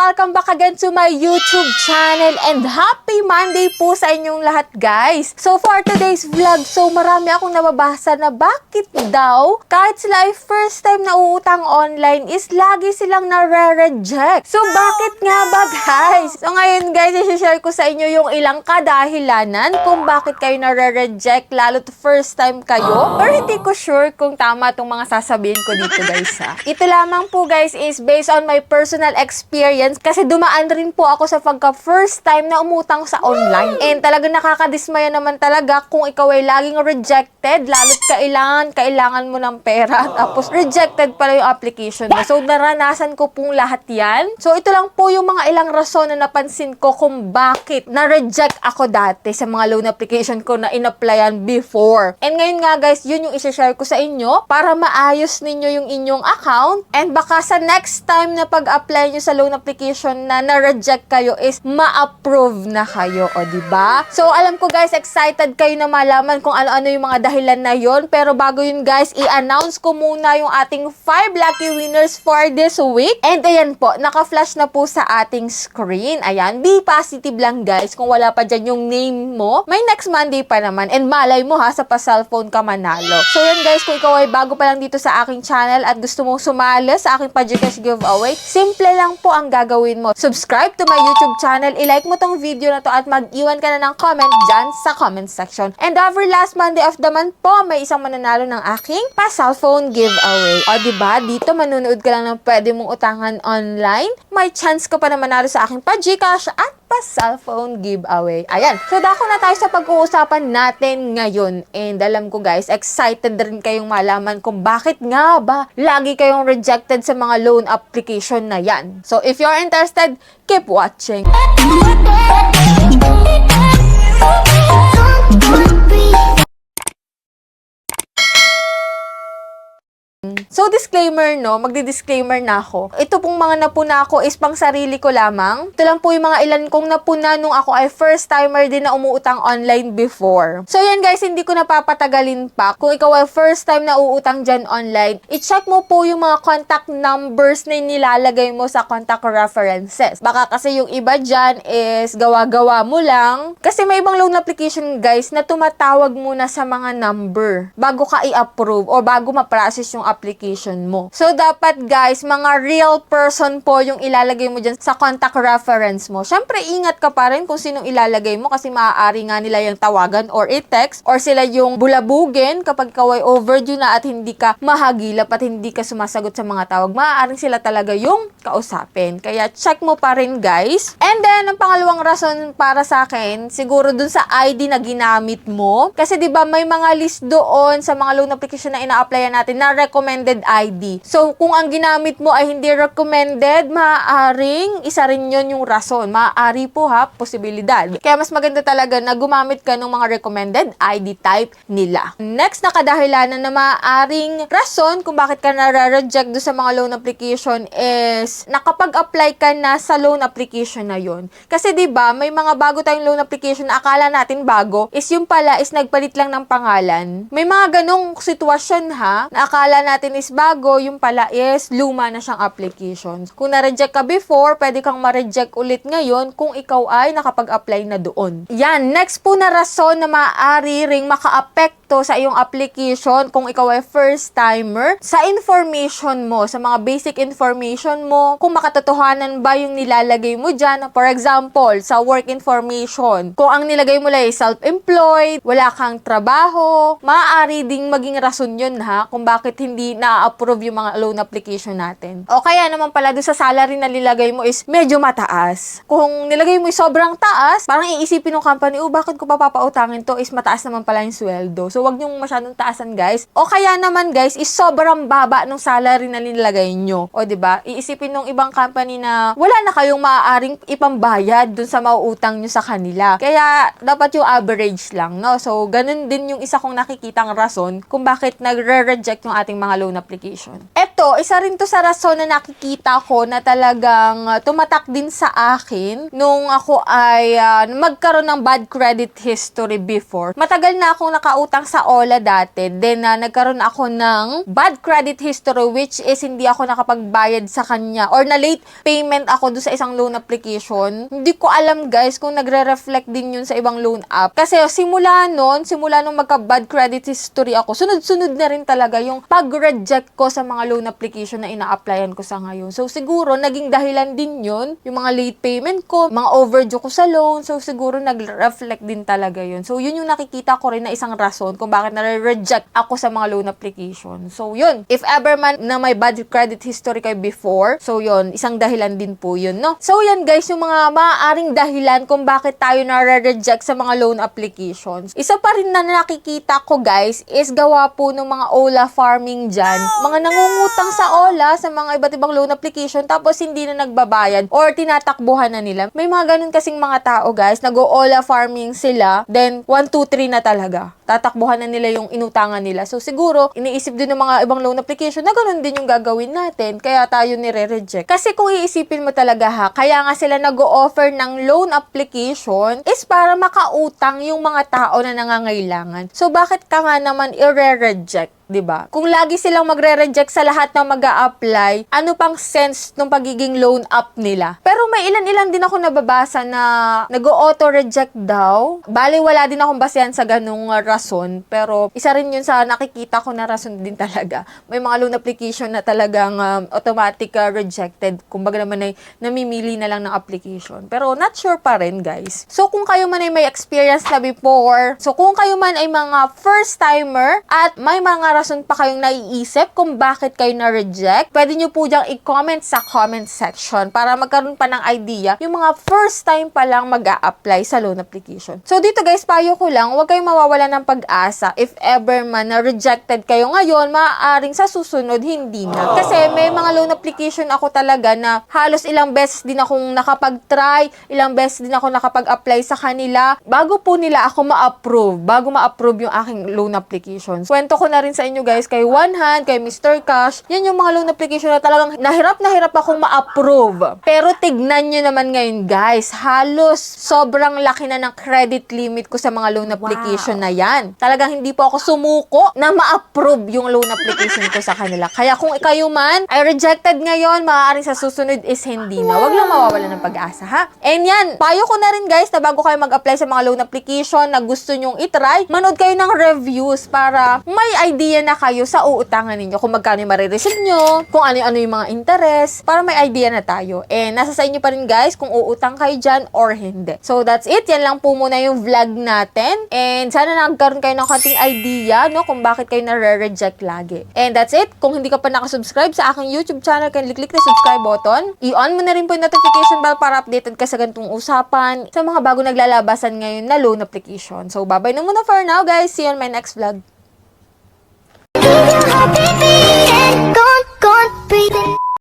welcome back again to my YouTube channel and happy Monday po sa inyong lahat guys. So for today's vlog, marami akong nababasa na bakit daw kahit sila ay first time na uutang online is lagi silang nare-reject. So bakit nga ba guys? So ngayon guys, i-share ko sa inyo yung ilang kadahilanan kung bakit kayo nare-reject lalo to first time kayo. Pero hindi ko sure kung tama itong mga sasabihin ko dito guys ha. Ito lamang po guys is based on my personal experience kasi dumaan rin po ako sa pagka first time na umutang sa online. And talagang nakakadismaya naman talaga kung ikaw ay laging rejected, lalo't kailangan mo ng pera tapos rejected pala yung application mo. So naranasan ko pong lahat yan. So ito lang po yung mga ilang rason na napansin ko kung bakit na-reject ako dati sa mga loan application ko na in-applyan before. And ngayon nga guys, yun yung i-share ko sa inyo para maayos ninyo yung inyong account and baka sa next time na pag-apply nyo sa loan application na na-reject kayo is ma-approve na kayo, o diba? So, alam ko guys, excited kayo na malaman kung ano-ano yung mga dahilan na yon. Pero bago yun guys, i-announce ko muna yung ating 5 lucky winners for this week. And ayan po, naka-flash na po sa ating screen. Ayan, be positive lang guys. Kung wala pa dyan yung name mo, may next Monday pa naman. And malay mo ha, sa pa-cellphone ka manalo. So yan guys, kung ikaw ay bago pa lang dito sa aking channel at gusto mong sumali sa aking Pagcash giveaway, simple lang po ang gagawin mo. Subscribe to my YouTube channel, i-like mo tong video na to at mag-iwan ka na ng comment dyan sa comment section. And every last Monday of the month po, may isang mananalo ng aking pa-cellphone giveaway. O diba, dito manunood ka lang ng pwede mong utangan online. May chance ka pa na manalo sa aking Pagcash at pa-cellphone giveaway. Ayan. So, dako na tayo sa pag-uusapan natin ngayon. And alam ko guys, excited rin kayong malaman kung bakit nga ba lagi kayong rejected sa mga loan application na yan. So, if you're interested, keep watching. So, disclaimer no, magdi-disclaimer na ako. Ito pong mga napuna ko is pang sarili ko lamang. Ito lang po yung mga ilan kong napuna nung ako ay first timer din na umuutang online before. So, yan guys, hindi ko napapatagalin pa. Kung ikaw ay first time na uutang dyan online, i-check mo po yung mga contact numbers na nilalagay mo sa contact references. Baka kasi yung iba dyan is gawa-gawa mo lang. Kasi may ibang loan application guys na tumatawag muna sa mga number bago ka i-approve or bago ma-process yung application mo. So, dapat guys, mga real person po yung ilalagay mo dyan sa contact reference mo. Syempre, ingat ka pa rin kung sinong ilalagay mo kasi maaari nga nila yung tawagan or i-text or sila yung bulabugin kapag ikaw ay overdue na at hindi ka mahagilap at hindi ka sumasagot sa mga tawag. Maaaring sila talaga yung kausapin. Kaya, check mo pa rin guys. And then, ang pangalawang rason para sa akin, siguro dun sa ID na ginamit mo. Kasi, di ba may mga list doon sa mga loan application na ina-applyan natin na recommended ID. So, kung ang ginamit mo ay hindi recommended, maaaring isa rin yun yung rason. Maaari po ha, posibilidad. Kaya mas maganda talaga na gumamit ka ng mga recommended ID type nila. Next na kadahilanan na maaaring rason kung bakit ka nare-reject do sa mga loan application is nakapag-apply ka na sa loan application na yun. Kasi 'di ba, may mga bago tayong loan application na akala natin bago is yung pala is nagpalit lang ng pangalan. May mga ganong sitwasyon ha, na akala natin is bago, yung pala is luma na siyang application. Kung na-reject ka before, pwede kang ma-reject ulit ngayon kung ikaw ay nakapag-apply na doon. Yan, next po na rason na maaari ring maka-apekto sa iyong application kung ikaw ay first timer, sa information mo, sa mga basic information mo, kung makatotohanan ba yung nilalagay mo dyan. For example, sa work information, kung ang nilagay mo lang ay self-employed, wala kang trabaho, maaari ding maging rason yun ha, kung bakit hindi na-approve yung mga loan application natin. O kaya naman pala doon sa salary na nilagay mo is medyo mataas. Kung nilagay mo sobrang taas, parang iisipin ng company, bakit ko papautangin to is mataas naman pala yung sweldo. So, wag niyong masyadong taasan, guys. O kaya naman, guys, is sobrang baba ng salary na nilagay nyo. O, diba? Iisipin ng ibang company na wala na kayong maaaring ipambayad dun sa mauutang nyo sa kanila. Kaya, dapat yung average lang, no? So, ganun din yung isa kong nakikitang rason kung bakit nagre-reject yung ating mga loan application. Ito, isa rin to sa rason na nakikita ko na talagang tumatak din sa akin nung ako ay magkaroon ng bad credit history before. Matagal na akong nakautang sa OLA dati. Then, nagkaroon ako ng bad credit history, which is hindi ako nakapagbayad sa kanya or na late payment ako doon sa isang loan application. Hindi ko alam guys kung nagre-reflect din yun sa ibang loan app. Kasi simula nung magka-bad credit history ako, sunod-sunod na rin talaga yung pag-reject ko sa mga loan application na ina-applyan ko sa ngayon. So, siguro, naging dahilan din yun, yung mga late payment ko, mga overdue ko sa loan. So, siguro, nag-reflect din talaga yun. So, yun yung nakikita ko rin na isang rason kung bakit nare-reject ako sa mga loan application. So, yun. If ever man na may bad credit history kayo before, so, yun. Isang dahilan din po yun, no? So, yan guys, yung mga maaaring dahilan kung bakit tayo nare-reject sa mga loan applications. Isa pa rin na nakikita ko guys, is gawa po ng mga OLA farming dyan. Mga nangungutang sa OLA, sa mga iba't ibang loan application, tapos hindi na nagbabayad or tinatakbuhan na nila. May mga ganun kasing mga tao guys, nag-OLA farming sila, then 1, 2, 3 na talaga. Tatakbuhan na nila yung inutangan nila. So, siguro, iniisip din ng mga ibang loan application na ganun din yung gagawin natin, kaya tayo nire-reject. Kasi kung iisipin mo talaga ha, kaya nga sila nag-o-offer ng loan application is para makautang yung mga tao na nangangailangan. So, bakit ka nga naman i-reject? 'Di ba? Kung lagi silang magre-reject sa lahat ng mag-a-apply, ano pang sense ng pagiging loan app nila? Pero may ilan-ilan din ako nababasa na nag-auto-reject daw. Bale, wala din akong basehan sa ganung rason, pero isa rin yun sa nakikita ko na rason din talaga. May mga loan application na talagang automatic rejected. Kumbaga naman ay namimili na lang ng application. Pero not sure pa rin, guys. So, kung kayo man ay may experience na before, so kung kayo man ay mga first timer at may mga rason pa kayong naiisip kung bakit kayo na-reject, pwede nyo po diyang i-comment sa comment section para magkaroon pa ng idea yung mga first time pa lang mag-a-apply sa loan application. So, dito guys, payo ko lang, huwag kayong mawawala ng pag-asa. If ever man na-rejected kayo ngayon, maaaring sa susunod, hindi na. Kasi may mga loan application ako talaga na halos ilang beses din akong nakapag-try, ilang beses din ako nakapag-apply sa kanila, bago po nila ako ma-approve yung aking loan application. Kwento ko na rin sa inyo guys, kay One Hand, kay Mr. Cash, yan yung mga loan application na talagang nahirap akong ma-approve. Pero tignan nyo naman ngayon guys, halos sobrang laki na ng credit limit ko sa mga loan application na yan. Talagang hindi po ako sumuko na ma-approve yung loan application ko sa kanila. Kaya kung kayo man ay rejected ngayon, maaaring sa susunod is hindi na. Wag lang mawawala ng pag-asa ha. And yan, payo ko na rin guys na bago kayo mag-apply sa mga loan application na gusto nyong itry, manood kayo ng reviews para may idea na kayo sa uutangan ninyo, kung magkano yung marireceive nyo, kung ano-ano yung mga interest, para may idea na tayo. And nasa sa inyo pa rin guys kung uutang kayo dyan or hindi. So that's it. Yan lang po muna yung vlog natin. And sana nagkaroon kayo ng konting idea, no, kung bakit kayo nare-reject lagi. And that's it. Kung hindi ka pa nakasubscribe sa aking YouTube channel, click na subscribe button. I-on mo na rin po yung notification bell para updated ka sa ganitong usapan sa mga bago naglalabasan ngayon na loan application. So bye-bye na muna for now guys. See you on my next vlog.